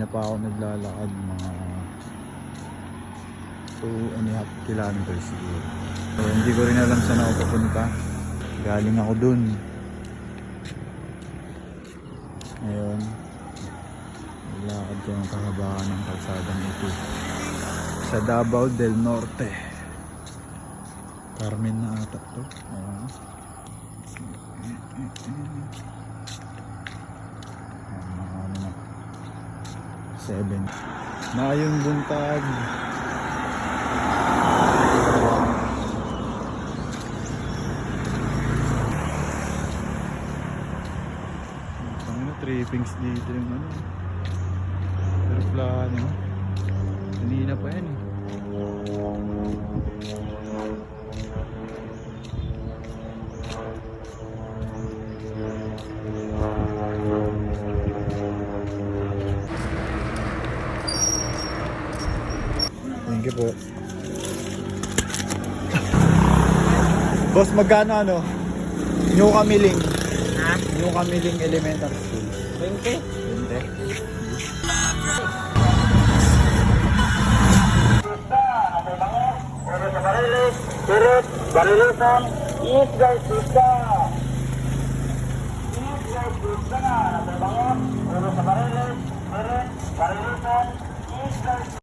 kanina pa ako naglalakad, mga 2.5 kilometers siguro. So, hindi ko rin alam saan ako papunta. Galing ako dun. Ngayon, naglalakad ko ng kahabaan ng kalsadang ito sa Davao del Norte. Carmen na ata to. Ayan. Mga ano na 7 Mayong buntag. Trippings dito yung ano, aeroplano. Kanina pa yan eh. Thank you po. Boss, magkano ano? New Kamiling. Ha? New Kamiling Elementary School. 20? 20. Turut, Barilusan, is guys, bisa. Is guys, bisa. Nabangon, Turut sa Barilis, Turut, Barilusan, is guys.